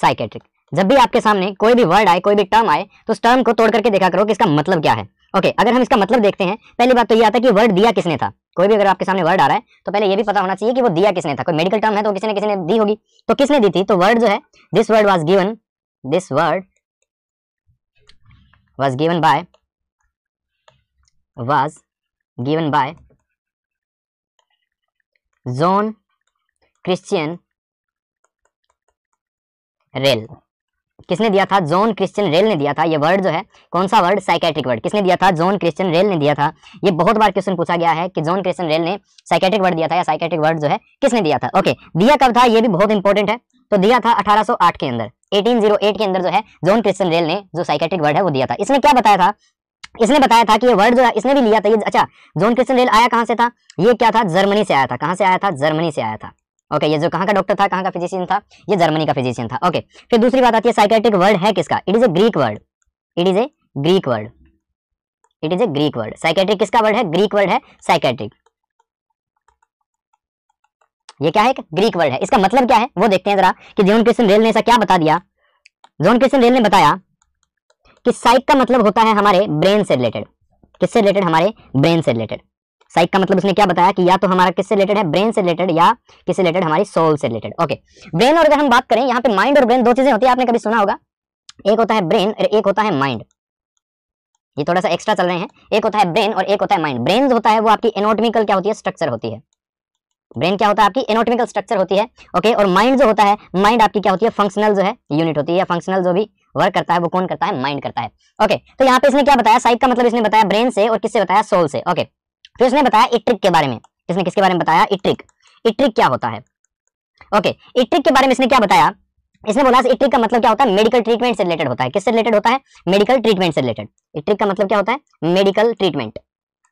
Psychiatric. जब भी आपके सामने कोई भी वर्ड आए, कोई भी टर्म आए, तो उस टर्म को तोड़ करके देखा करो कि इसका मतलब क्या है। ओके, अगर हम इसका मतलब देखते हैं, पहली बात तो ये आता है कि वर्ड दिया किसने था। कोई भी अगर आपके सामने वर्ड आ रहा है तो पहले ये भी पता होना चाहिए कि वो दिया किसने था। कोई मेडिकल टर्म है तो किसी ने दी होगी, तो किसने दी थी। तो वर्ड जो है, this word was given, this word was given by, was given by John Christian rail. किसने दिया था? जॉन क्रिश्चियन रेल ने दिया था। ये वर्ड जो है, कौन सा वर्ड? Psychiatric word. किसने दिया था? जॉन क्रिश्चियन रेल ने दिया था। ये बहुत बार क्वेश्चन पूछा गया है कि जॉन क्रिश्चियन रेल ने साइकेट्रिक वर्ड दिया था या साइकेट्रिक वर्ड जो है किसने दिया था। ओके, दिया कब था ये भी बहुत इंपॉर्टेंट है। तो दिया था 1808 के अंदर, 1808 के अंदर जो है जॉन क्रिश्चियन रेल ने जो साइकेट्रिक वर्ड है वो दिया था। इसने क्या बताया था? इसने बताया था कि ये वर्ड जो है इसने भी लिया था ये। अच्छा, जॉन क्रिश्चियन रेल आया कहां से था? ये क्या था? जर्मनी से आया था। कहां से आया था? जर्मनी से आया था। ओके, ये जो कहां का डॉक्टर था, कहां का फिजिशियन था? ये जर्मनी का फिजिशियन था। ओके, फिर दूसरी बात आती है साइकेट्रिक वर्ड है किसका? It is A Greek word. It is A Greek word. It is A Greek word. Psychiatric किसका वर्ड है? ग्रीक वर्ड है साइकेट्रिक। ये क्या है? ग्रीक वर्ड है। इसका मतलब क्या है वो देखते हैं जरा कि जॉन क्रिश्चियन रेल ने ऐसा क्या बता दिया। जॉन क्रिश्चियन रेल ने बताया कि साइक का मतलब होता है हमारे ब्रेन से रिलेटेड। किससे रिलेटेड? हमारे ब्रेन से रिलेटेड। साइक का मतलब उसने क्या बताया कि या तो हमारा किससे रिलेटेड है? ब्रेन से रिलेटेड, या किससे रिलेटेड? हमारी सोल से रिलेटेड। ओके, ब्रेन और अगर हम बात करें, यहाँ पे माइंड और ब्रेन दो चीजें होती है, आपने कभी सुना होगा। एक होता है ब्रेन और एक होता है माइंड। ये थोड़ा सा एक्स्ट्रा चल रहे हैं। एक होता है ब्रेन और एक होता है माइंड। ब्रेन जो होता है वो आपकी एनाटॉमिकल क्या होती है? स्ट्रक्चर होती है। ब्रेन क्या होता है? आपकी एनाटॉमिकल स्ट्रक्चर होती है। ओके, और माइंड जो होता है, माइंड आपकी क्या होती है? फंक्शनल जो है यूनिट होती है, या फंक्शनल जो भी वर्क करता है वो कौन करता है? माइंड करता है। ओके, तो यहाँ पे इसने क्या बताया? साइक का मतलब इसने बताया ब्रेन से, और किससे बताया? सोल से। ओके, फिर इसने बताया इट्रिक के बारे में। इसने किसके बारे में बताया? इट्रिक। इट्रिक क्या होता है? ओके, इट्रिक के बारे में इसने क्या बताया? इसने बोला इट्रिक का मतलब क्या होता है? मेडिकल ट्रीटमेंट से रिलेटेड होता है। किससे रिलेटेड होता है? मेडिकल ट्रीटमेंट से रिलेटेड। इट्रिक का मतलब क्या होता है? Medical treatment.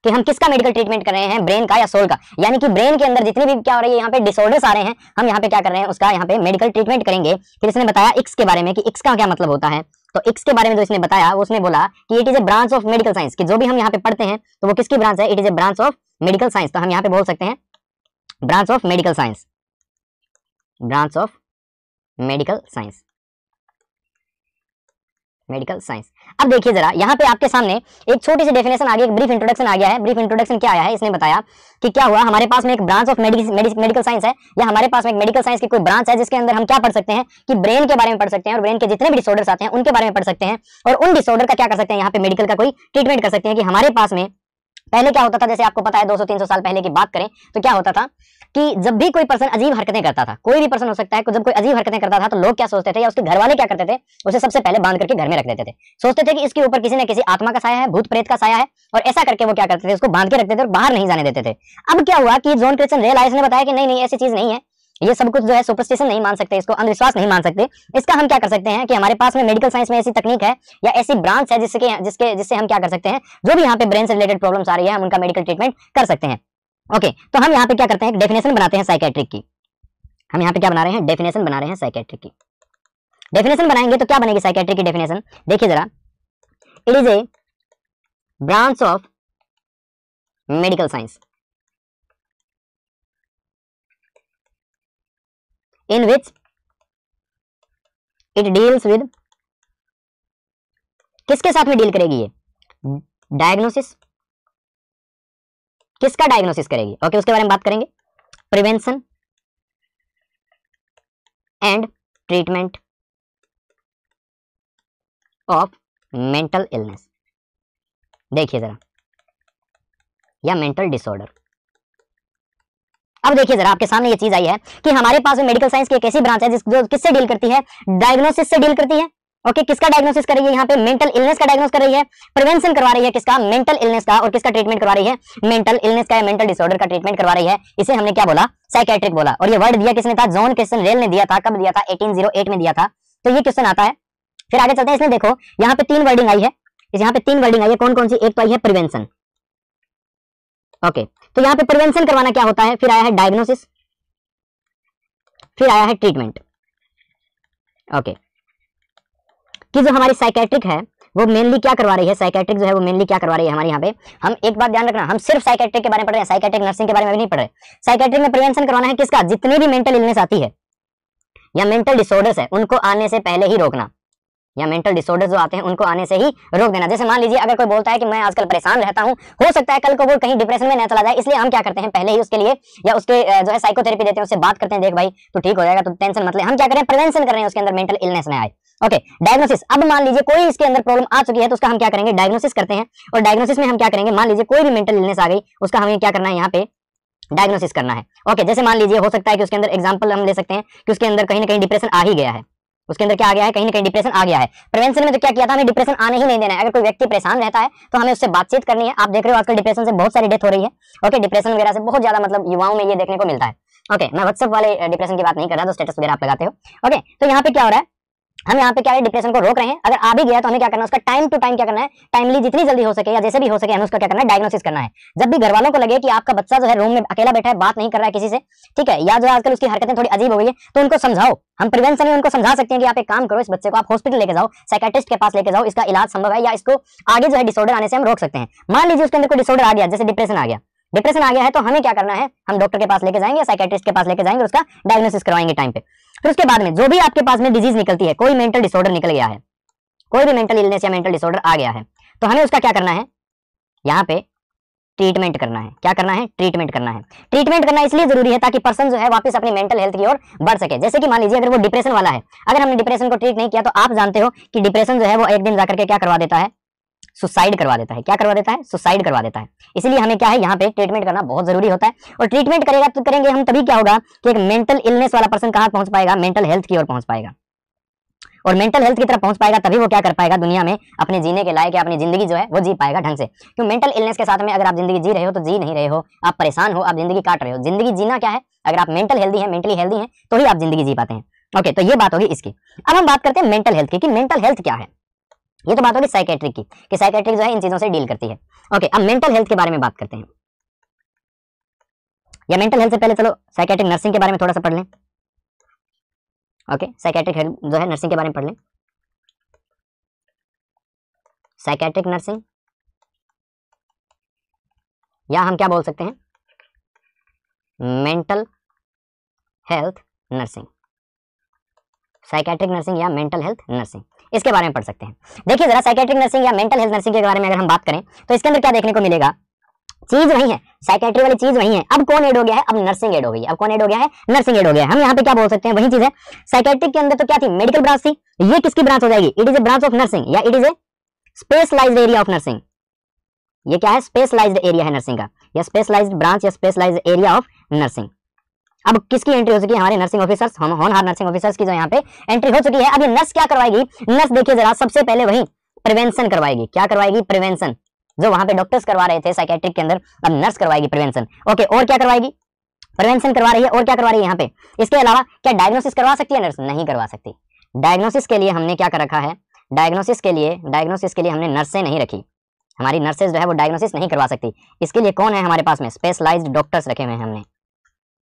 कि हम किसका मेडिकल ट्रीटमेंट कर रहे हैं? ब्रेन का या सोल का। यानी कि ब्रेन के अंदर जितनी भी क्या हो रही है, यहाँ पे डिसऑर्डर्स आ रहे हैं, हम यहाँ पे क्या कर रहे हैं? उसका यहाँ पे मेडिकल ट्रीटमेंट करेंगे। फिर इसने बताया इक्स के बारे में कि इक्स का क्या मतलब होता है। तो इक्स के बारे में जो इसने बताया, उसने बोला कि it is a branch of medical science. कि जो भी हम यहाँ पे पढ़ते हैं तो वो किसकी ब्रांच है? It is a branch of medical science. तो हम यहाँ पे बोल सकते हैं branch of medical science. Branch of medical science. Medical science. अब देखिए जरा, यहाँ पे आपके सामने एक छोटी सी डेफिनेशन आ गई, एक ब्रीफ इंट्रोडक्शन आ गया है। ब्रीफ इंट्रोडक्शन क्या आया है? इसने बताया कि क्या हुआ, हमारे पास में एक ब्रांच ऑफ मेडिकल साइंस है, या हमारे पास में एक मेडिकल साइंस की कोई ब्रांच है जिसके अंदर हम क्या पढ़ सकते हैं कि ब्रेन के बारे में पढ़ सकते हैं, और ब्रेन के जितने भी डिसऑर्डर्स आते हैं उनके बारे में पढ़ सकते हैं, और उन डिसऑर्डर का क्या कर सकते हैं? यहाँ पे मेडिकल का कोई ट्रीटमेंट कर सकते हैं। कि हमारे पास में पहले क्या होता था, जैसे आपको पता है 200-300 साल पहले की बात करें तो क्या होता था कि जब भी कोई पर्सन अजीब हरकतें करता था, कोई भी पर्सन हो सकता है, जब कोई अजीब हरकतें करता था तो लोग क्या सोचते थे, या उसके घर वाले क्या करते थे? उसे सबसे पहले बांध करके घर में रख देते थे। सोचते थे कि इसके ऊपर किसी न किसी आत्मा का साया है, भूत प्रेत का साया है, और ऐसा करके वो क्या करते थे? उसको बांध के रखते थे और बाहर नहीं जाने देते थे। अब क्या हुआ कि जॉन क्रिश्चियन रेल आया, ने बताया कि नहीं नहीं, ऐसी चीज नहीं है, ये सब कुछ जो है सुपरस्टिशन नहीं मान सकते, इसको अंधविश्वास नहीं मान सकते। इसका हम क्या कर सकते हैं कि हमारे पास में मेडिकल साइंस में ऐसी तकनीक है या ऐसी ब्रांच है जिससे हम क्या कर सकते हैं, जो भी यहाँ पे ब्रेन से रिलेटेड प्रॉब्लम्स आ रही है हम उनका मेडिकल ट्रीटमेंट कर सकते हैं। ओके, तो हम यहाँ पे क्या करते हैं? डेफिनेशन बनाते हैं साइकेट्रिक की। हम यहाँ पे क्या बना रहे हैं? डेफिनेशन बना रहे हैं साइकेट्रिक की। डेफिनेशन बनाएंगे तो क्या बनेगी साइकेट्रिक की डेफिनेशन? देखिए जरा, it is a branch of medical science in which it deals with, किसके साथ में डील करेगी? ये डायग्नोसिस। किसका डायग्नोसिस करेगी? ओके, उसके बारे में बात करेंगे। Prevention and treatment of mental illness. देखिए जरा, या मेंटल डिसऑर्डर। अब देखिए जरा, आपके सामने ये चीज आई है कि हमारे पास में मेडिकल साइंस की एक ऐसी ब्रांच है जो किससे डील करती है? डायग्नोसिस से डील करती है। ओके, किसका डायग्नोसिस कर रही है? यहाँ पे मेंटल इलनेस का डायग्नोस कर रही है, प्रिवेंशन करवा रही है किसका? मेंटल इलनेस का। और किसका ट्रीटमेंट करवा रही है? मेंटल इलनेस का या मेंटल डिसऑर्डर का ट्रीटमेंट करवा रही है। इसे हमने क्या बोला? साइकेट्रिक बोला। और ये वर्ड दिया किसने था? जॉन क्रिश्चियन रेल ने दिया था। कब दिया था? 1808 में दिया था। तो ये क्वेश्चन आता है। फिर आगे चलते हैं। इसमें देखो, यहाँ पे 3 वर्डिंग आई है। यहाँ पे 3 वर्डिंग आई है। कौन कौन सी? एक तो आई है प्रिवेंशन। ओके, तो यहाँ पे प्रिवेंशन करवाना क्या होता है? फिर आया है डायग्नोसिस, फिर आया है ट्रीटमेंट। ओके, कि जो हमारी साइकेट्रिक है वो मेनली क्या करवा रही है? साइकेट्रिक जो है वो मेनली क्या करवा रही है हमारे यहाँ पे? हम एक बात ध्यान रखना, हम सिर्फ साइकेट्रिक के बारे में पढ़ रहे हैं, साइकेट्रिक नर्सिंग के बारे में भी नहीं पढ़ रहे। साइकेट्रिक में प्रिवेंशन करवाना है किसका? जितनी भी मेंटल इलनेस आती है, या मेंटल डिसऑर्डर्स है उनको आने से पहले ही रोकना, या मेंटल डिसऑर्डर्स जो आते हैं उनको आने से ही रोक देना। जैसे मान लीजिए अगर कोई बोलता है कि मैं आजकल परेशान रहता हूं, हो सकता है कल को वो कहीं डिप्रेशन में न चला जाए, इसलिए हम क्या करते हैं पहले ही उसके लिए या उसके जो है साइकोथेरेपी देते हैं, उससे बात करते हैं, देख भाई तू ठीक हो जाएगा, तू टेंशन मत ले। हम क्या करें, प्रिवेंशन कर रहे हैं उसके अंदर मेंटल इलनेस न आए। Okay, diagnosis. अब मान लीजिए कोई इसके अंदर प्रॉब्लम आ चुकी है तो उसका हम क्या करेंगे, डायग्नोसिस करते हैं। और डायग्नोसिस में हम क्या करेंगे, मान लीजिए कोई भी मेंटल इलनेस आ गई, उसका हमें क्या करना है, यहाँ पे डायग्नोसिस करना है। ओके, जैसे मान लीजिए हो सकता है कि उसके अंदर एग्जांपल हम ले सकते हैं कि उसके अंदर कहीं ना कहीं डिप्रेशन आ ही गया है, उसके अंदर क्या आ गया है, कहीं ना कहीं डिप्रेशन आ गया है। प्रिवेंशन में तो क्या किया था, हमें डिप्रेशन आने ही नहीं देना है। अगर कोई व्यक्ति परेशान रहता है तो हमें उससे बातचीत करनी है। आप देख रहे हो आजकल डिप्रेशन से बहुत सारी डेथ हो रही है। ओके, डिप्रेशन वगैरह से बहुत ज्यादा मतलब युवाओं में ये देखने को मिलता है। ओके, मैं व्हाट्सएप वाले डिप्रेशन की बात नहीं कर रहा, तो स्टेटस वगैरह आप लगाते हो। ओके, तो यहाँ पे क्या हो रहा है, हम यहाँ पे क्या है, डिप्रेशन को रोक रहे हैं। अगर आ भी गया तो हमें क्या करना है, उसका टाइम टू टाइम क्या करना है, टाइमली जितनी जल्दी हो सके या जैसे भी हो सके हमें उसका क्या करना है, डायग्नोसिस करना है। जब भी घर वालों को लगे कि आपका बच्चा जो है रूम में अकेला बैठा है, बात नहीं कर रहा है किसी से, ठीक है, या जो आजकल उसकी हरकतें थोड़ी अजीब हो गई है, तो उनको समझाओ। हम प्रिवेंशन में उनको समझा सकते हैं कि आप एक काम करो, इस बच्चे को आप हॉस्पिटल लेके जाओ, साइकियाट्रिस्ट के पास लेके जाओ, इसका इलाज संभव है, या इसको आगे जो है डिसऑर्डर आने से हम रोक सकते हैं। मान लीजिए उसके अंदर कोई डिसऑर्डर आ गया, जैसे डिप्रेशन आ गया, डिप्रेशन आ गया है, तो हमें क्या करना है, हम डॉक्टर के पास लेके जाएंगे, साइकियाट्रिस्ट के पास लेके जाएंगे, उसका डायग्नोसिस करवाएंगे टाइम पे। फिर उसके बाद में जो भी आपके पास में डिजीज निकलती है, कोई मेंटल डिसऑर्डर निकल गया है, कोई भी मेंटल इलनेस या मेंटल डिसऑर्डर आ गया है, तो हमें उसका क्या करना है, यहाँ पे ट्रीटमेंट करना है। क्या करना है, ट्रीटमेंट करना है। ट्रीटमेंट करना इसलिए जरूरी है ताकि पर्सन जो है वापस अपनी मेंटल हेल्थ की ओर बढ़ सके। जैसे कि मान लीजिए अगर वो डिप्रेशन वाला है, अगर हमने डिप्रेशन को ट्रीट नहीं किया तो आप जानते हो कि डिप्रेशन जो है वो एक दिन जाकर के क्या करवा देता है, सुसाइड करवा देता है। क्या करवा देता है, सुसाइड करवा देता है। इसलिए हमें क्या है, यहाँ पे ट्रीटमेंट करना बहुत जरूरी होता है। और ट्रीटमेंट करेगा तो करेंगे हम तभी क्या होगा कि एक मेंटल इलनेस वाला पर्सन कहाँ पहुंच पाएगा, मेंटल हेल्थ की ओर पहुंच पाएगा। और मेंटल हेल्थ की तरफ पहुंच पाएगा तभी वो क्या कर पाएगा, दुनिया में अपने जीने के लायक या अपनी जिंदगी जो है वो जी पाएगा ढंग से। क्यों, मेंटल इलनेस के साथ में अगर आप जिंदगी जी रहे हो तो जी नहीं रहे हो, आप परेशान हो, आप जिंदगी काट रहे हो। जिंदगी जीना क्या है, अगर आप मेंटल हेल्दी है, मेंटली हेल्दी है, तो ही आप जिंदगी जी पाते हैं। ओके, तो ये बात होगी इसकी। अब हम बात करते हैं मेंटल हेल्थ की, कि मेंटल हेल्थ क्या है। ये तो बात होगी साइकेट्रिक की, कि साइकेट्रिक जो है इन चीजों से डील करती है। ओके, अब मेंटल हेल्थ के बारे में बात करते हैं, या मेंटल हेल्थ से पहले चलो साइकेट्रिक नर्सिंग के बारे में थोड़ा सा पढ़ लें। ओके, साइकेट्रिक हेल्थ जो है नर्सिंग के बारे में पढ़ लें। साइकेट्रिक नर्सिंग, या हम क्या बोल सकते हैं, mental health nursing. Psychiatric nursing या मेंटल हेल्थ नर्सिंग, इसके बारे में पढ़ सकते हैं। देखिए जरा, साइकेट्रिक नर्सिंग या मेंटल हेल्थ नर्सिंग के बारे में अगर हम बात करें तो इसके अंदर क्या देखने को मिलेगा, चीज वही है, साइकेट्री वाली चीज वही है। अब कौन ऐड हो गया है, अब नर्सिंग ऐड हो गई। अब कौन ऐड हो गया है, नर्सिंग ऐड हो गया है। हम यहाँ पे क्या बोल सकते हैं, वही चीज है। साइकेट्रिक के अंदर तो क्या थी, मेडिकल ब्रांच थी, ये किसकी ब्रांच हो जाएगी, it is a branch of nursing, या it is a specialised area of nursing. ये क्या है, स्पेशलाइज्ड एरिया है नर्सिंग का, या स्पेशलाइज्ड ब्रांच या स्पेशलाइज्ड एरिया ऑफ नर्सिंग। अब किसकी एंट्री हो चुकी है, हमारे नर्सिंग ऑफिसर्स, होनहार नर्सिंग ऑफिसर्स की जो यहाँ पे एंट्री हो चुकी है। अब ये नर्स क्या करवाएगी, नर्स देखिए जरा, सबसे पहले वही प्रिवेंशन करवाएगी। क्या करवाएगी, प्रिवेंशन। जो वहां पे डॉक्टर्स करवा रहे थे साइकेट्रिक के अंदर, अब नर्स करवाएगी प्रिवेंशन। ओके, और क्या करवाएगी, प्रिवेंशन करवा रही है, और क्या करवा रही है यहाँ पे। इसके अलावा क्या डायग्नोसिस करवा सकती है नर्स, नहीं करवा सकती। डायग्नोसिस के लिए हमने क्या कर रखा है, डायग्नोसिस के लिए हमने नर्सें नहीं रखी। हमारी नर्सेज जो है वो डायग्नोसिस नहीं करवा सकती। इसके लिए कौन है हमारे पास में, स्पेशलाइज्ड डॉक्टर्स रखे हुए हैं हमने।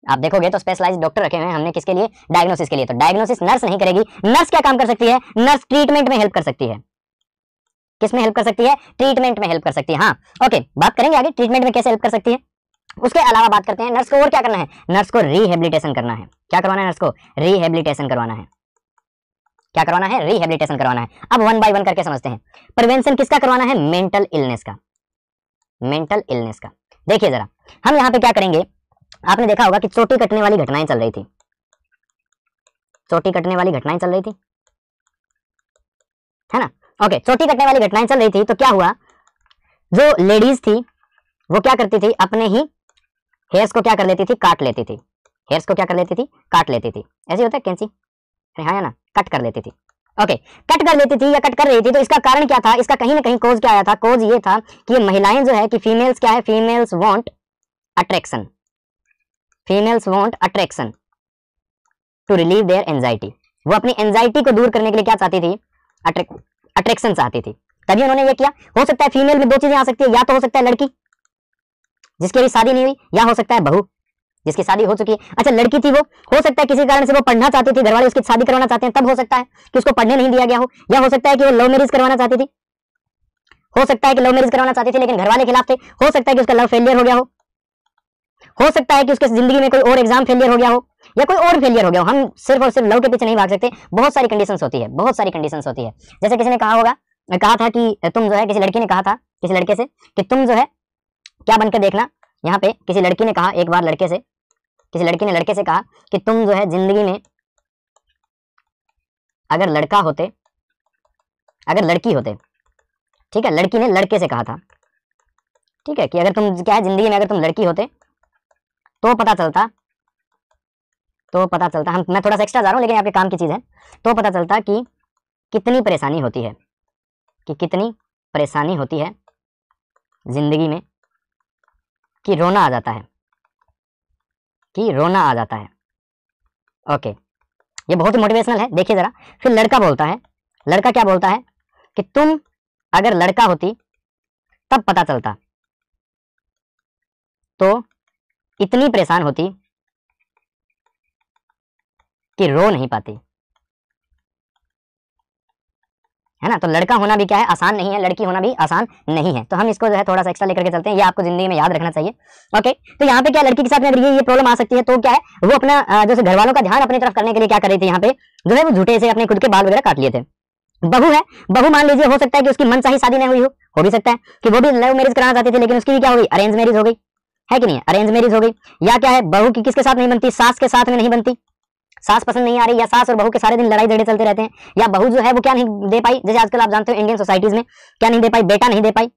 आप देखोगे तो स्पेशलाइज्ड डॉक्टर रखे हुए हैं हमने, किसके लिए, डायग्नोसिस के लिए। तो डायग्नोसिस नर्स नहीं करेगी। नर्स क्या काम कर सकती है, नर्स ट्रीटमेंट में हेल्प कर सकती है। किसमें हेल्प कर सकती है, ट्रीटमेंट में हेल्प कर सकती है। हाँ, ओके, बात करेंगे आगे ट्रीटमेंट में कैसे हेल्प कर सकती है। उसके अलावा बात करते हैं नर्स को और क्या करना है, नर्स को रिहेबिलिटेशन करना है। क्या करवाना है, नर्स को रिहेबिलिटेशन करवाना है। क्या करवाना है, रिहेबिलिटेशन करवाना है। अब वन बाय वन करके समझते हैं। प्रिवेंशन किसका करवाना है, मेंटल इलनेस का, मेंटल इलनेस का। देखिए जरा, हम यहाँ पे क्या करेंगे, आपने देखा होगा कि चोटी कटने वाली घटनाएं चल रही थी, चोटी कटने वाली घटनाएं चल रही थी, है ना। ओके, चोटी कटने वाली घटनाएं चल रही थी, तो क्या हुआ, जो लेडीज थी वो क्या करती थी, अपने ही हेयर्स को क्या कर लेती थी, काट लेती थी। हेयर्स को क्या कर लेती थी, काट लेती थी। ऐसे होता है कैंची, हाँ ना, कट कर लेती थी। ओके, कट कर लेती थी या कट कर रही थी, तो इसका कारण क्या था, इसका कहीं ना कहीं कोज क्या आया था, कोज ये था कि ये महिलाएं जो है कि फीमेल्स क्या है, females want attraction, females want attraction to relieve their anxiety. वो अपनी एंजाइटी को दूर करने के लिए क्या चाहती थी, अट्रैक्शन चाहती थी, तभी उन्होंने ये किया। हो सकता है फीमेल में दो चीजें आ सकती है, या तो हो सकता है लड़की जिसकी अभी शादी नहीं हुई, या हो सकता है बहू जिसकी शादी हो चुकी है। अच्छा, लड़की थी वो, हो सकता है किसी कारण से वो पढ़ना चाहती थी, घर वाले उसकी शादी करवाना चाहते हैं, तब हो सकता है कि उसको पढ़ने नहीं दिया गया हो, या हो सकता है कि वो लव मैरिज करवाना चाहती थी, हो सकता है कि लव मैरिज करवाना चाहती थी लेकिन घर वाले खिलाफ थे, हो सकता है कि उसका लव फेलियर हो गया हो हो सकता है कि उसके जिंदगी में कोई और एग्जाम फेलियर हो गया हो या कोई और फेलियर हो गया हो। हम सिर्फ और सिर्फ लव के पीछे नहीं भाग सकते, बहुत सारी कंडीशंस होती है, बहुत सारी कंडीशंस होती है। जैसे किसी ने कहा होगा, कहा था कि तुम जो है, किसी लड़की ने कहा था किसी लड़के से कि तुम जो है क्या बनकर देखना। यहाँ पे किसी लड़की ने कहा एक बार लड़के से, किसी लड़की ने लड़के से कहा कि तुम जो है जिंदगी में अगर लड़का होते, अगर लड़की होते, ठीक है, लड़की ने लड़के से कहा था, ठीक है, कि अगर तुम क्या है जिंदगी में अगर तुम लड़की होते तो पता चलता, हम मैं थोड़ा सा एक्स्ट्रा जा रहा हूं लेकिन आपके काम की चीज है, तो पता चलता कि कितनी परेशानी होती है, कि कितनी परेशानी होती है जिंदगी में, कि रोना आ जाता है, कि रोना आ जाता है। ओके, ये बहुत ही मोटिवेशनल है। देखिए जरा, फिर लड़का बोलता है, लड़का क्या बोलता है कि तुम अगर लड़का होती तब पता चलता तो इतनी परेशान होती कि रो नहीं पाती, है ना। तो लड़का होना भी क्या है, आसान नहीं है, लड़की होना भी आसान नहीं है। तो हम इसको जो है थोड़ा सा एक्स्ट्रा लेकर के चलते हैं, ये आपको जिंदगी में याद रखना चाहिए। ओके, तो यहाँ पे क्या लड़की के साथ में अगर ये प्रॉब्लम आ सकती है तो क्या है, वो अपना जैसे घर वालों का ध्यान अपनी तरफ करने के लिए क्या कर रही थी, यहाँ पे जो है वो झूठे से अपने खुद के बाल वगैरह काट लिए थे। बहू है, बहू मान लीजिए हो सकता है कि उसकी मनचाही शादी नहीं हुई हो भी सकता है कि वो भी लव मैरिज कराना चाहती थी, लेकिन उसकी भी क्या हो गई, अरेंज मैरिज हो गई, है कि नहीं, अरेंज मैरिज हो गई। या क्या है, बहू की किसके साथ नहीं बनती, सास के साथ में नहीं बनती, सास पसंद नहीं आ रही, या सास और बहू के सारे दिन लड़ाई झगड़े चलते रहते हैं, या बहू जो है वो क्या नहीं दे पाई, जैसे आजकल आप जानते हो इंडियन सोसाइटीज में क्या नहीं दे पाई, बेटा नहीं दे पाई,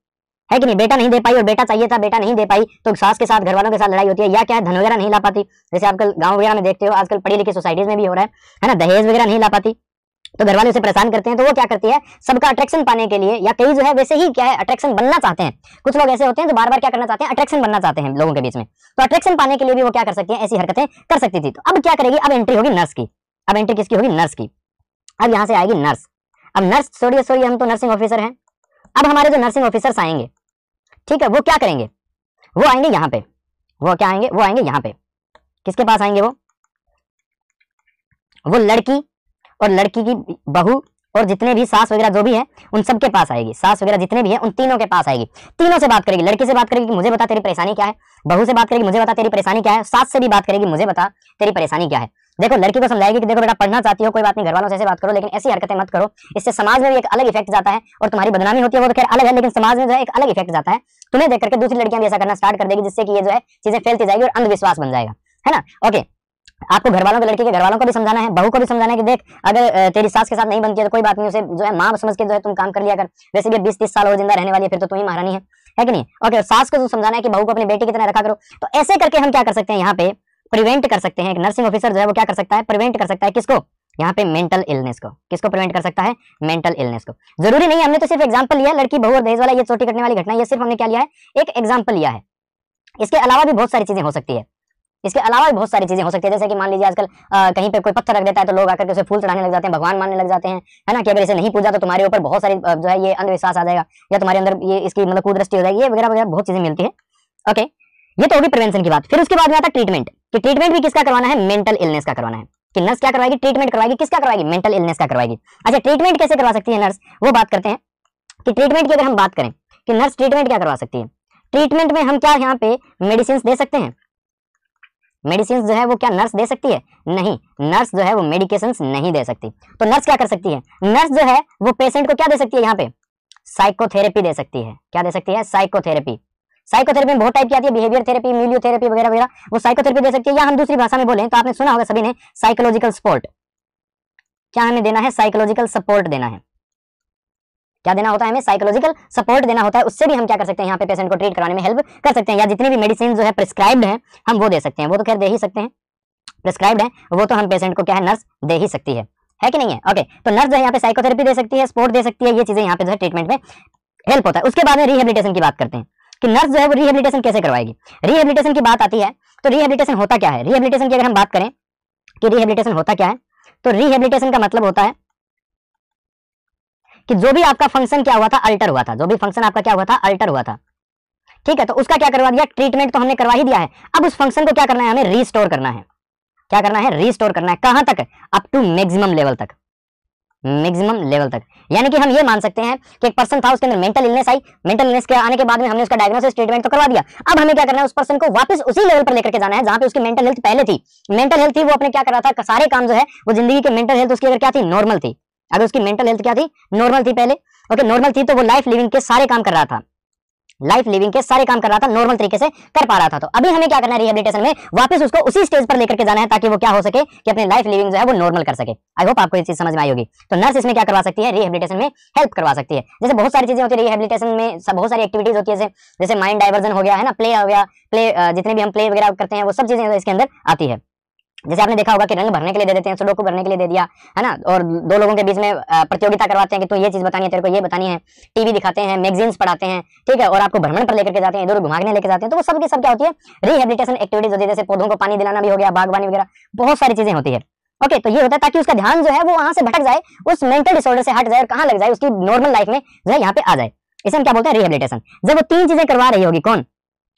है कि नहीं, बेटा नहीं दे पाई, और बेटा चाहिए था, बेटा नहीं दे पाई, तो सास के साथ घर वालों के साथ लड़ाई होती है। या क्या है, धन वगैरह नहीं ला पाती, जैसे आजकल गांव वगैरह में देखते हो, आजकल पढ़ी लिखी सोसाइटीज में भी हो रहा है ना, दहेज वगैरह नहीं ला पाती, तो घर वाले उसे परेशान करते हैं। तो वो क्या करती है, सबका अट्रैक्शन पाने के लिए, या कई जो है वैसे ही क्या है अट्रैक्शन बनना चाहते हैं, कुछ लोग ऐसे होते हैं जो बार बार क्या करना चाहते हैं, अट्रैक्शन बनना चाहते हैं लोगों के बीच में, तो अट्रैक्शन पाने के लिए भी वो क्या कर सकती है, ऐसी हरकतें कर सकती थी। तो अब क्या करेगी, अब एंट्री होगी नर्स की, अब एंट्री किसकी होगी, नर्स की। अब यहां से आएगी नर्स। अब नर्स सॉरी हम तो नर्सिंग ऑफिसर हैं, अब हमारे जो नर्सिंग ऑफिसर्स आएंगे, ठीक है, वो क्या करेंगे, वो आएंगे यहाँ पे, वो क्या आएंगे, वो आएंगे यहाँ पे, किसके पास आएंगे, वो लड़की और लड़की की बहू और जितने भी सास वगैरह जो भी है उन सब के पास आएगी, सास वगैरह जितने भी है उन तीनों के पास आएगी, तीनों से बात करेगी। लड़की से बात करेगी कि मुझे बता तेरी परेशानी क्या है, बहू से बात करेगी मुझे बता तेरी परेशानी क्या है, सास से भी बात करेगी मुझे बता तेरी परेशानी क्या है। देखो लड़की को समझाएगी कि देखो बेटा पढ़ना चाहती हो कोई बात नहीं, घर वालों से ऐसे बात करो, लेकिन ऐसी हरकतें मत करो, इससे समाज में भी एक अलग इफेक्ट जाता है, और तुम्हारी बदनामी होती है वो तो खैर अलग है, लेकिन समाज में जो है एक अलग इफेक्ट जाता है, तुम्हें देख करके दूसरी लड़कियां भी ऐसा करना स्टार्ट कर देगी, जिससे कि ये जो है चीजें फैलती जाएगी और अंधविश्वास बन जाएगा, है ना। ओके, आपको घर वालों को, लड़की के घर वालों को भी समझाना है, बहू को भी समझाना है कि देख अगर तेरी सास के साथ नहीं बनती है तो कोई बात नहीं, उसे जो है मां समझ के जो है तुम काम कर लिया कर, वैसे भी 20-30 साल और जिंदा रहने वाली है, फिर तो तुम ही महारानी है कि नहीं। ओके, सास को समझाना है कि बहू को अपनी बेटी की तरह रखा करो। तो ऐसे करके हम क्या कर सकते हैं, यहाँ पे प्रिवेंट कर सकते हैं, एक नर्सिंग ऑफिसर जो है वो क्या कर सकता है, प्रिवेंट कर सकता है किसको, यहाँ पे मेंटल इलनेस को, किसको प्रिवेंट कर सकता है, मेंटल इलनेस को। जरूरी नहीं, हमने तो सिर्फ एग्जांपल लिया लड़की बहू और दहेज वाला, ये चोटी कटने वाली घटना, ये सिर्फ हमने क्या लिया है, एक एग्जांपल लिया है। इसके अलावा भी बहुत सारी चीजें हो सकती है, इसके अलावा भी बहुत सारी चीजें हो सकती है, जैसे कि मान लीजिए आजकल कहीं पे कोई पत्थर रख देता है तो लोग आकर के उसे फूल चढ़ाने लग जाते हैं, भगवान मानने लग जाते हैं, है ना, कि अगर इसे नहीं पूजा तो तुम्हारे ऊपर बहुत सारी जो है ये अंधविश्वास आ जाएगा, या तुम्हारे अंदर ये इसकी मतलब कुदृष्टि हो जाएगी, ये वगैरह वगैरह बहुत चीजें मिलती है। ओके, ये तो होगी प्रिवेंशन की बात। फिर उसके बाद में आता है ट्रीटमेंट, कि ट्रीटमेंट भी किसका करवाना है, मेंटल इलनेस का करवाना है, कि नर्स क्या करवाएगी, ट्रीटमेंट करवाएगी, किसका करवाएगी, मेंटल इलनेस का करवाएगी। अच्छा, ट्रीटमेंट कैसे करवा सकती है नर्स, वो बात करते हैं कि ट्रीटमेंट की अगर हम बात करें कि नर्स ट्रीटमेंट क्या करवा सकती है, ट्रीटमेंट में हम क्या यहाँ पे मेडिसिन दे सकते हैं, मेडिसिन जो है वो क्या नर्स दे सकती है, नहीं, नर्स जो है वो मेडिकेशन नहीं दे सकती। तो नर्स क्या कर सकती है, नर्स जो है वो पेशेंट को क्या दे सकती है, यहाँ पे साइकोथेरेपी दे सकती है। क्या दे सकती है, साइकोथेरेपी। साइकोथेरेपी में बहुत टाइप की आती है, बिहेवियर थेरेपी, मिलियोथेरेपी वगैरह वगैरह, वो साइकोथेरेपी दे सकती है। या हम दूसरी भाषा में बोलें तो आपने सुना होगा सभी ने, साइकोलॉजिकल सपोर्ट। क्या हमें देना है, साइकोलॉजिकल सपोर्ट देना है। क्या देना होता है हमें, साइकोलॉजिकल सपोर्ट देना होता है। उससे भी हम क्या कर सकते हैं, यहाँ पे पेशेंट को ट्रीट कराने में हेल्प कर सकते हैं, या जितनी भी मेडिसिन जो है प्रिस्क्राइब्ड है हम वो दे सकते हैं, वो तो खैर दे ही सकते हैं, प्रिस्क्राइब्ड है वो तो हम पेशेंट को क्या है नर्स दे ही सकती है कि नहीं है। ओके, तो नर्स जो है यहाँ पे साइकोथेरेपी दे सकती है, सपोर्ट दे सकती है, ये चीजें यहाँ पे जो है ट्रीटमेंट में हेल्प होता है। उसके बाद में रिहेबिलिटेशन की बात करते हैं कि नर्स जो है वो रिहेबिलिटेशन कैसे करवाएगी। रिहेबिलिटेशन की बात आती है तो रिहेबिलिटेशन होता क्या है, रिहेबिलिटेशन की अगर हम बात करें कि रिहेबिलिटेशन होता क्या है, तो रिहेबिलिटेशन का मतलब होता है कि जो भी आपका फंक्शन क्या हुआ था, अल्टर हुआ था, जो भी फंक्शन आपका क्या हुआ था, अल्टर हुआ था, ठीक है, तो उसका क्या करवा दिया, ट्रीटमेंट तो हमने करवा ही दिया है, अब उस फंक्शन को क्या करना है, हमें रीस्टोर करना है। क्या करना है, रीस्टोर करना है, कहां तक, अप टू मैक्सिमम लेवल तक, मैक्सिमम लेवल तक। यानी कि हम ये मान सकते हैं कि एक पर्सन था, उसके अंदर मेंटल इलनेस आई, मेंटल इलनेस के आने के बाद में हमने उसका डायग्नोसिस ट्रीटमेंट तो करवा दिया। अब हमें क्या करना है, उस पर्सन को वापस उसी लेवल पर लेकर के जाना है जहां पे उसकी मेंटल हेल्थ पहले थी। मेंटल हेल्थ थी, वो अपने क्या कर रहा था, सारे काम जो है वो जिंदगी के मेंटल हेल्थ उसकी अगर क्या थी, नॉर्मल थी, अगर उसकी मेंटल हेल्थ क्या थी, नॉर्मल थी पहले, ओके नॉर्मल थी, तो वो लाइफ लिविंग के सारे काम कर रहा था, लाइफ लिविंग के सारे काम कर रहा था, नॉर्मल तरीके से कर पा रहा था। तो अभी हमें क्या करना है, रिहेबिलिटेशन में वापस उसको उसी स्टेज पर लेकर के जाना है ताकि वो क्या हो सके कि अपनी लाइफ लिविंग जो है वो नॉर्मल कर सके। आई होप आपको ये चीज समझ में आई होगी। तो नर्स इसमें क्या करवा सकती है, रिहेबिलिटेशन में हेल्प करवा सकती है। जैसे बहुत सारी चीजें होती है रिहेबिलिटेशन में, बहुत सारी एक्टिविटीज होती है, जैसे माइंड डाइवर्जन हो गया है ना, प्ले हो गया, प्ले जितने भी हम प्ले वगैरह करते हैं वो सब चीजें इसके अंदर आती है। जैसे आपने देखा होगा कि रंग भरने के लिए दे देते हैं, सुडोकू भरने के लिए दे दिया है ना, और दो लोगों के बीच में प्रतियोगिता करवाते हैं कि तू ये चीज बतानी है, तेरे को ये बतानी है, टीवी दिखाते हैं, मैगजीन्स पढ़ाते हैं, ठीक है, और आपको भ्रमण पर लेकर के जाते हैं, इधर घुमाने लेकर जाते हैं। तो वो सब की सब क्या होती है, रिहेबिलिटेशन एक्टिविटीज होती है। जैसे पौधों को पानी दिलाना भी हो गया, बागवानी वगैरह, बहुत सारी चीजें होती है। ओके, तो ये होता है ताकि उसका ध्यान जो है वो वहां से भटक जाए, उस मेंटल डिसऑर्डर से हट जाए और कहां लग जाए, उसकी नॉर्मल लाइफ में जो है यहाँ पे आ जाए। इसे हम क्या बोलते हैं, रिहेबिलिटेशन। जब वो तीन चीजें करवा रही होगी, कौन,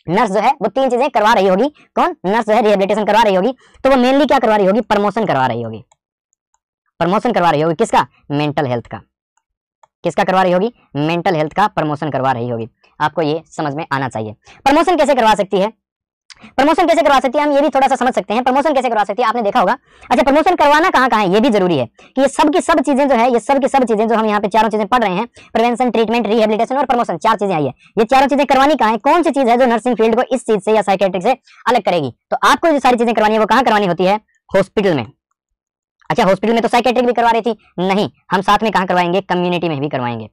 नर्स जो है वो तीन चीजें करवा रही होगी, कौन, नर्स जो है रिहेबिलिटेशन करवा रही होगी, तो वो मेनली क्या करवा रही होगी, प्रमोशन करवा रही होगी, प्रमोशन करवा रही होगी किसका, मेंटल हेल्थ का। किसका करवा रही होगी, मेंटल हेल्थ का प्रमोशन करवा रही होगी। आपको ये समझ में आना चाहिए। प्रमोशन कैसे करवा सकती है, प्रमोशन कैसे करवा सकती है, हम ये भी थोड़ा सा समझ सकते हैं प्रमोशन कैसे करवा सकती है। आपने देखा होगा, अच्छा प्रमोशन करवाना कहाँ कहाँ है ये भी जरूरी है कि ये सब की सब चीजें जो है, ये सब की सब चीजें जो हम यहाँ पे चारों चीजें पढ़ रहे हैं, प्रिवेंशन, ट्रीटमेंट, रिहेबिलिटेशन और प्रमोशन, चार चीजें आई है। ये चारों चीजें करवानी कहाँ है, कौन सी चीज है जो नर्सिंग फील्ड को इस चीज से या साइकेट्रिक से अलग करेगी। तो आपको जो सारी चीजें करवानी है वो कहाँ करवानी होती है, हॉस्पिटल में। अच्छा हॉस्पिटल में तो साइकेट्रिक भी करवा रही थी, नहीं, हम साथ में कहाँ करवाएंगे, कम्युनिटी में भी करवाएंगे।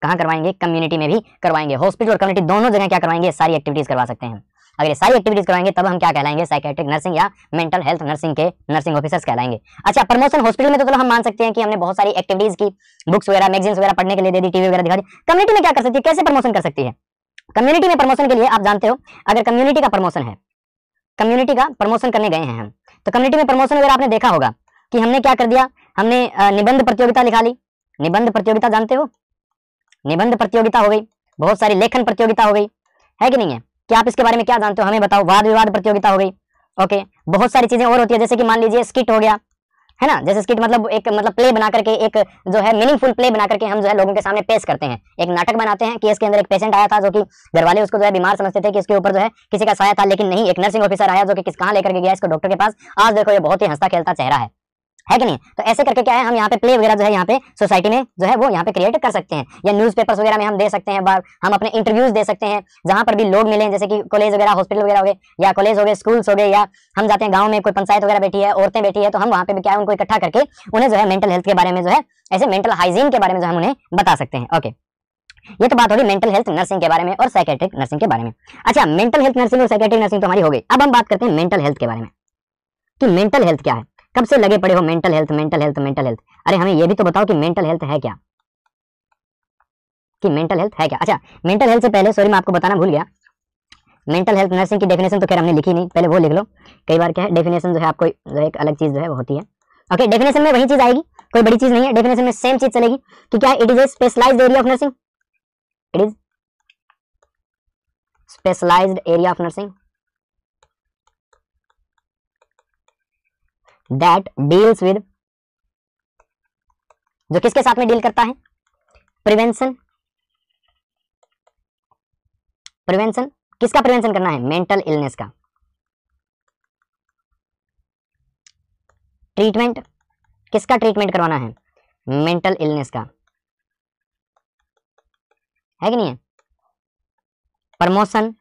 कहाँ करवाएंगे, कम्युनिटी में भी करवाएंगे। हॉस्पिटल और कम्युनिटी दोनों जगह क्या करवाएंगे, सारी एक्टिविटीज करवा सकते हैं। अगर ये सारी एक्टिविटीज करवाएंगे तब हम क्या कहलाएंगे, साइकेट्रिक नर्सिंग या मेंटल हेल्थ नर्सिंग के नर्सिंग ऑफिसर्स कहलाएंगे। अच्छा प्रमोशन हॉस्पिटल में तो चलो हम मान सकते हैं कि हमने बहुत सारी एक्टिविटीज की, बुक्स वगैरह, मैगजीन्स वगैरह पढ़ने के लिए दे दी, टीवी वगैरह दिखा दी। कम्युनिटी में क्या कर सकती है, कैसे प्रमोशन कर सकती है, कम्युनिटी में प्रमोशन के लिए आप जानते हो, अगर कम्युनिटी का प्रमोशन है, कम्युनिटी का प्रमोशन करने गए हैं हम, तो कम्युनिटी में प्रमोशन वगैरह आपने देखा होगा कि हमने क्या कर दिया, हमने निबंध प्रतियोगिता लिखा ली। निबंध प्रतियोगिता जानते हो, निबंध प्रतियोगिता हो गई, बहुत सारी लेखन प्रतियोगिता हो गई, है कि नहीं है, क्या आप इसके बारे में क्या जानते हो हमें बताओ। वाद विवाद प्रतियोगिता हो गई, ओके, बहुत सारी चीजें और होती है, जैसे कि मान लीजिए स्किट हो गया, है ना, जैसे स्किट मतलब एक मतलब प्ले बना करके, एक जो है मीनिंगफुल प्ले बना करके हम जो है लोगों के सामने पेश करते हैं, एक नाटक बनाते हैं कि इसके अंदर एक पेशेंट आया था जो कि घर वाले उसको जो है बीमार समझते थे कि इसके ऊपर जो है किसी का साया था, लेकिन नहीं, एक नर्सिंग ऑफिसर आया जो कि कहाँ लेकर के गया इसको, डॉक्टर के पास, आज देखो ये बहुत ही हंसता खेलता चेहरा है कि नहीं। तो ऐसे करके क्या है, हम यहाँ पे प्ले वगैरह जो है यहाँ पे सोसाइटी में जो है वो यहाँ पे क्रिएट कर सकते हैं, या न्यूज़पेपर्स वगैरह में हम दे सकते हैं, हम अपने इंटरव्यूज दे सकते हैं जहां पर भी लोग मिले, जैसे कि कॉलेज वगैरह, हॉस्पिटल वगैरह हो गए, या कॉलेज हो गए, स्कूल्स हो गए, या हम जाते हैं गाँव में, कोई पंचायत वगैरह बैठी है, औरतें बैठी है, तो हम वहाँ पे भी क्या है उनको इकट्ठा करके उन्हें जो है मेंटल हेल्थ के बारे में जो है, ऐसे मेंटल हाइजीन के बारे में जो हम उन्हें बता सकते हैं। ओके, ये तो बात होगी मेंटल हेल्थ नर्सिंग के बारे में और साइकेट्रिक नर्सिंग के बारे में। अच्छा मेंटल हेल्थ नर्सिंग और साइकेट्रिक नर्सिंग तो हमारी हो गई। अब हम बात करते हैं मेंटल हेल्थ के बारे में कि मेंटल हेल्थ क्या है, कब से लगे पड़े हो mental health, mental health, mental health. अरे हमें ये भी तो बताओ कि मेंटल हेल्थ है क्या, कि मेंटल हेल्थ है क्या। अच्छा मेंटल हेल्थ से पहले सॉरी मैं आपको बताना भूल गया, मेंटल हेल्थ नर्सिंग की डेफिनेशन तो खैर हमने लिखी नहीं, पहले वो लिख लो। कई बार क्या है डेफिनेशन जो है आपको जो है एक अलग चीज जो है वो होती है। ओके, डेफिनेशन में वही चीज आएगी, कोई बड़ी चीज नहीं है, डेफिनेशन में सेम चीज चलेगी कि क्या, it is a specialised area of nursing, it is specialised area of nursing that deals with, जो किसके साथ में डील करता है, प्रिवेंशन, प्रिवेंशन किसका प्रिवेंशन करना है, मेंटल इलनेस का। ट्रीटमेंट किसका ट्रीटमेंट करवाना है, मेंटल इलनेस का, है कि नहीं है। प्रमोशन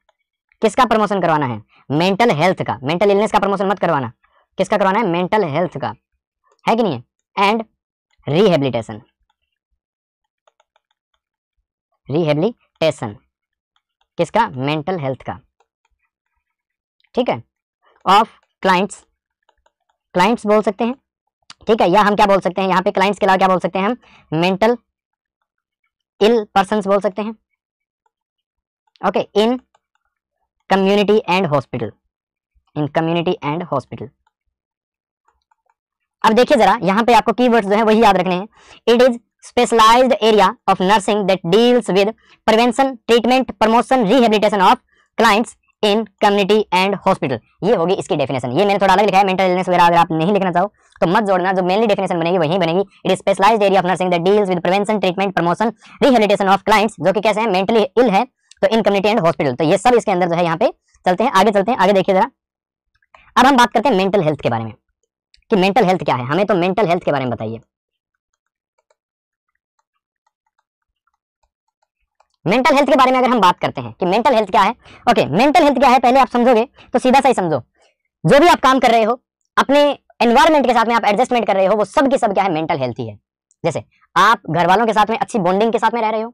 किसका प्रमोशन करवाना है, मेंटल हेल्थ का, मेंटल इलनेस का प्रमोशन मत करवाना, किसका करवाना है, मेंटल हेल्थ का, है कि नहीं है। एंड रिहेबिलिटेशन, रिहेबिलिटेशन किसका, मेंटल हेल्थ का, ठीक है, ऑफ क्लाइंट्स, क्लाइंट्स बोल सकते हैं, ठीक है, या हम क्या बोल सकते हैं यहाँ पे क्लाइंट्स के अलावा क्या बोल सकते हैं हम, मेंटल इल पर्सन्स बोल सकते हैं। Okay, in community and hospital, in community and hospital. अब देखिए जरा यहाँ पे आपको कीवर्ड्स जो है वही याद रखने हैं। It is specialised area of nursing that deals with prevention, treatment, promotion, rehabilitation of clients in community and hospital, ये होगी इसकी डेफिनेशन। ये मैंने थोड़ा अलग लिखा है, मेंटल इलनेस वगैरह अगर आप नहीं लिखना चाहो तो मत जोड़ना, जो मेनली डेफिनेशन बनेगी वही बनेगी। It is specialised area of nursing that deals with prevention, treatment, promotion, rehabilitation of clients जो कि कैसे हैं, मेंटली इल है, तो इन कम्युनिटी एंड हॉस्पिटल, तो ये सब इसके अंदर जो है यहाँ पे चलते हैं। आगे चलते हैं, आगे देखिए जरा। अब हम बात करते हैं मेंटल हेल्थ के बारे में कि मेंटल हेल्थ क्या है, हमें तो मेंटल हेल्थ के बारे में बताइए। मेंटल हेल्थ के बारे में अगर हम बात करते हैं कि मेंटल हेल्थ क्या है, ओके, मेंटल हेल्थ क्या है पहले आप समझोगे तो सीधा सा ही समझो, जो भी आप काम कर रहे हो अपने एनवायरनमेंट के साथ में आप एडजस्टमेंट कर रहे हो, वो सब की सब क्या है, मेंटल हेल्थ ही है। जैसे आप घर वालों के साथ में अच्छी बॉन्डिंग के साथ में रह रहे हो,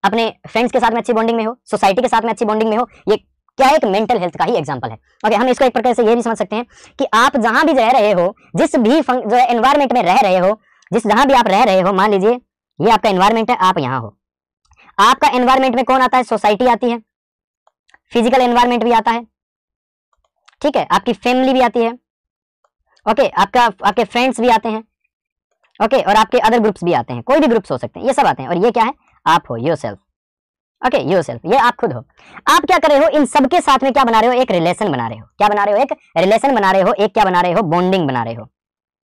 अपने फ्रेंड्स के साथ में अच्छी बॉन्डिंग में हो, सोसाइटी के साथ में अच्छी बॉन्डिंग में हो, ये क्या एक मेंटल हेल्थ का ही एग्जांपल है। ओके, हम इसको एक प्रकार से ये भी समझ सकते हैं कि आप जहां भी रह रहे हो, जिस भी जो है एनवायरनमेंट में रह रहे हो, जिस जहां भी आप रह रहे हो, मान लीजिए ये आपका एनवायरनमेंट है, आप यहाँ हो, आपका एनवायरनमेंट में कौन आता है, सोसाइटी आती है, फिजिकल एनवायरनमेंट भी आता है, ठीक है, आपकी फैमिली भी आती है, ओके, आपके फ्रेंड्स भी आते हैं, ओके, और आपके अदर ग्रुप्स भी आते हैं, कोई भी ग्रुप्स हो सकते हैं, ये सब आते हैं, और ये क्या है, आप हो, योरसेल्फ, ओके, योरसेल्फ, ये आप खुद हो। आप क्या कर रहे हो, इन सबके साथ में क्या बना रहे हो, एक रिलेशन बना रहे हो, क्या बना रहे हो, एक रिलेशन बना रहे हो, एक क्या बना रहे हो, बॉन्डिंग बना रहे हो,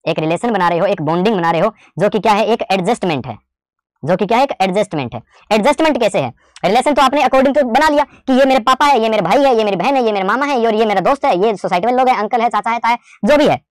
एक रिलेशन बना रहे हो, एक बॉन्डिंग बना रहे हो, जो कि क्या है, एक एडजस्टमेंट है, जो कि क्या है, एक एडजस्टमेंट है। एडजस्टमेंट कैसे है, रिलेशन तो आपने अकॉर्डिंग टू बना लिया कि ये मेरे पापा है, ये मेरे भाई है, ये मेरी बहन है, ये मेरे मामा है, और ये मेरा दोस्त है, ये सोसाइटी में लोग हैं, अंकल है, चाचा है, ताया, जो भी है,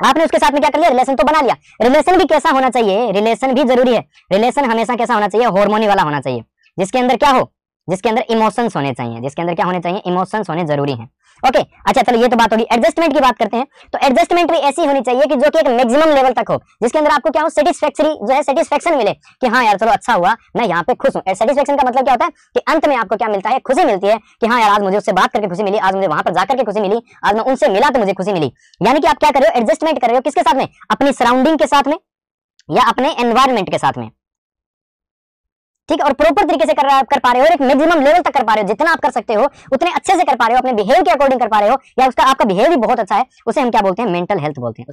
आपने उसके साथ में क्या कर लिया, रिलेशन तो बना लिया। रिलेशन भी कैसा होना चाहिए, रिलेशन भी जरूरी है, रिलेशन हमेशा कैसा होना चाहिए, हार्मोनी वाला होना चाहिए, जिसके अंदर क्या हो, जिसके अंदर इमोशंस होने चाहिए, जिसके अंदर क्या होने चाहिए, इमोशंस होने जरूरी हैं। ओके, अच्छा चलो ये तो बात होगी। एडजस्टमेंट की बात करते हैं, तो एडजस्टमेंट भी ऐसी होनी चाहिए कि जो कि एक मैक्सिमम लेवल तक हो, जिसके अंदर आपको क्या हो, सेटिस्फैक्टरी जो है, सेटिस्फैक्शन मिले कि हाँ यार चलो अच्छा हुआ, मैं यहाँ पे खुश हूँ। सेटिस्फैक्शन का मतलब क्या होता है कि अंत में आपको क्या मिलता है, खुशी मिलती है कि हाँ यार आज मुझे उससे बात करके खुशी मिली, आज मुझे वहां पर जाकर के खुशी मिली, आज मैं उनसे मिला तो मुझे खुशी मिली। यानी कि आप क्या कर रहे हो, एडजस्टमेंट कर रहे हो, किसके साथ में, अपनी सराउंडिंग के साथ में या अपने एनवायरनमेंट के साथ में, ठीक है, और प्रॉपर तरीके से कर पा रहे हो, और एक मैक्सिमम लेवल तक कर पा रहे हो, जितना आप कर सकते हो उतने अच्छे से कर पा रहे हो, अपने बिहेव के अकॉर्डिंग कर पा रहे हो, या उसका आपका बिहेव भी बहुत अच्छा है, उसे हम क्या बोलते हैं, मेंटल हेल्थ बोलते हैं।